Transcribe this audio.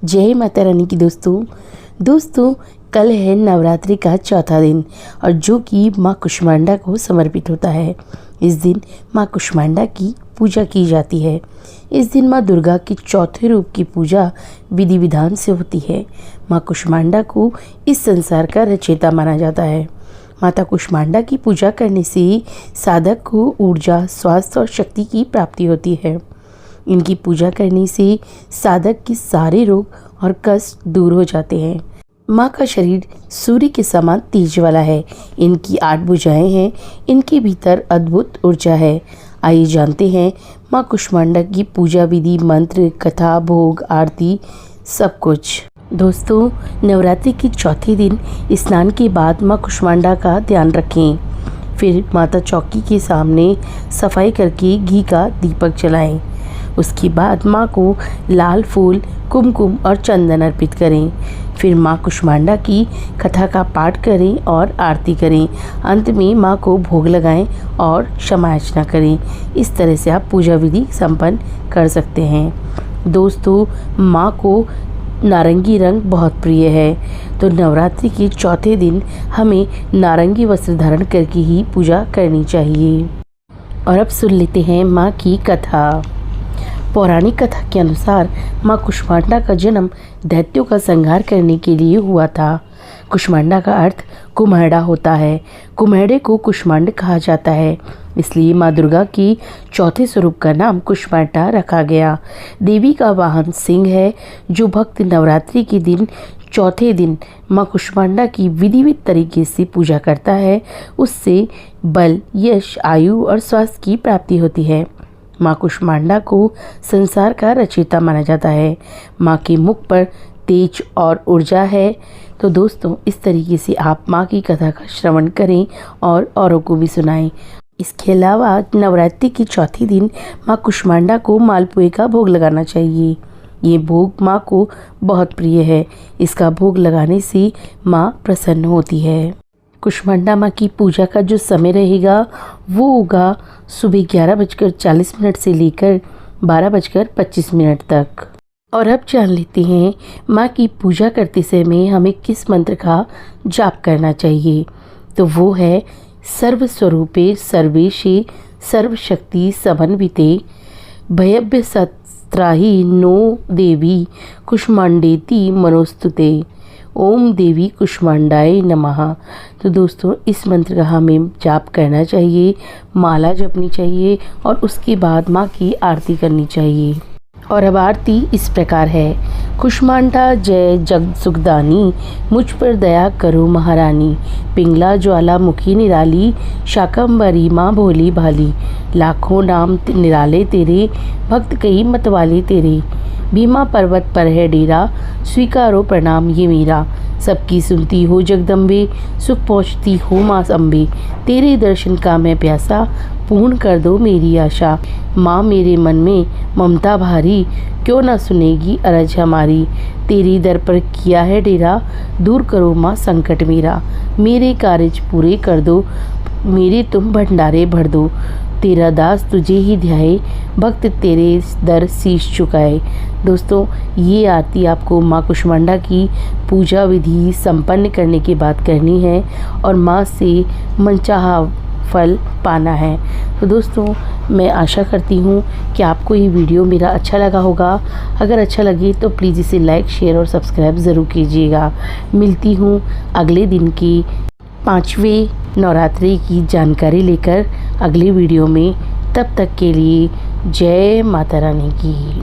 जय माता रानी की दोस्तों कल है नवरात्रि का चौथा दिन और जो कि माँ कुष्मांडा को समर्पित होता है। इस दिन माँ कुष्मांडा की पूजा की जाती है। इस दिन माँ दुर्गा के चौथे रूप की पूजा विधि विधान से होती है। माँ कुष्मांडा को इस संसार का रचयिता माना जाता है। माता कुष्मांडा की पूजा करने से साधक को ऊर्जा, स्वास्थ्य और शक्ति की प्राप्ति होती है। इनकी पूजा करने से साधक के सारे रोग और कष्ट दूर हो जाते हैं। माँ का शरीर सूर्य के समान तेज वाला है। इनकी 8 भुजाएं हैं। इनके भीतर अद्भुत ऊर्जा है। आइए जानते हैं माँ कुष्मांडा की पूजा विधि, मंत्र, कथा, भोग, आरती, सब कुछ। दोस्तों, नवरात्रि के चौथे दिन स्नान के बाद माँ कुष्मांडा का ध्यान रखें। फिर माता चौकी के सामने सफाई करके घी का दीपक जलाएं। उसके बाद माँ को लाल फूल, कुमकुम और चंदन अर्पित करें। फिर माँ कुष्मांडा की कथा का पाठ करें और आरती करें। अंत में माँ को भोग लगाएं और क्षमा याचना करें। इस तरह से आप पूजा विधि संपन्न कर सकते हैं। दोस्तों, माँ को नारंगी रंग बहुत प्रिय है, तो नवरात्रि के चौथे दिन हमें नारंगी वस्त्र धारण करके ही पूजा करनी चाहिए। और अब सुन लेते हैं माँ की कथा। पौराणिक कथा के अनुसार माँ कुष्मांडा का जन्म दैत्यों का संहार करने के लिए हुआ था। कुष्मांडा का अर्थ कुम्हैड़ा होता है। कुम्हैड़े को कुष्मांड कहा जाता है, इसलिए माँ दुर्गा की चौथे स्वरूप का नाम कुष्मांडा रखा गया। देवी का वाहन सिंह है। जो भक्त नवरात्रि के दिन चौथे दिन माँ कुष्मांडा की विधिवत तरीके से पूजा करता है, उससे बल, यश, आयु और स्वास्थ्य की प्राप्ति होती है। माँ कुष्मांडा को संसार का रचयिता माना जाता है। माँ के मुख पर तेज और ऊर्जा है। तो दोस्तों, इस तरीके से आप माँ की कथा का श्रवण करें और औरों को भी सुनाएं। इसके अलावा नवरात्रि के चौथे दिन माँ कुष्मांडा को मालपुए का भोग लगाना चाहिए। ये भोग माँ को बहुत प्रिय है। इसका भोग लगाने से माँ प्रसन्न होती है। कुष्मांडा माँ की पूजा का जो समय रहेगा वो होगा सुबह 11:40 से लेकर 12:25 तक। और अब जान लेते हैं माँ की पूजा करते समय हमें किस मंत्र का जाप करना चाहिए। तो वो है सर्वस्वरूपे सर्वेशे सर्वशक्ति समन्विते भयभ्य सत्राहि नो देवी कुष्मांडेति मनोस्तुते। ओम देवी कुष्मांडाय नमः। तो दोस्तों, इस मंत्र का हमें जाप करना चाहिए, माला जपनी चाहिए और उसके बाद माँ की आरती करनी चाहिए। और अब आरती इस प्रकार है। कुष्मांडा जय जग सुखदानी, मुझ पर दया करो महारानी। पिंगला ज्वाला मुखी निराली, शाकंभरी माँ भोली भाली। लाखों नाम निराले तेरे, भक्त कई मतवाले तेरे। भीमा पर्वत पर है डेरा, स्वीकारो प्रणाम ये मेरा। सबकी सुनती हो जगदम्बे, सुख पहुँचती हो माँ अम्बे। तेरे दर्शन का मैं प्यासा, पूर्ण कर दो मेरी आशा। माँ मेरे मन में ममता भारी, क्यों न सुनेगी अरज हमारी। तेरी दर पर किया है डेरा, दूर करो माँ संकट मेरा। मेरे कार्य पूरे कर दो, मेरे तुम भंडारे भर दो। तेरा दास तुझे ही ध्याए, भक्त तेरे दर शीश झुकाए। दोस्तों, ये आरती आपको माँ कुष्मांडा की पूजा विधि संपन्न करने के बाद करनी है और माँ से मनचाहा फल पाना है। तो दोस्तों, मैं आशा करती हूँ कि आपको ये वीडियो मेरा अच्छा लगा होगा। अगर अच्छा लगे तो प्लीज़ इसे लाइक, शेयर और सब्सक्राइब ज़रूर कीजिएगा। मिलती हूँ अगले दिन की 5वें नवरात्रि की जानकारी लेकर अगले वीडियो में। तब तक के लिए जय माता रानी की।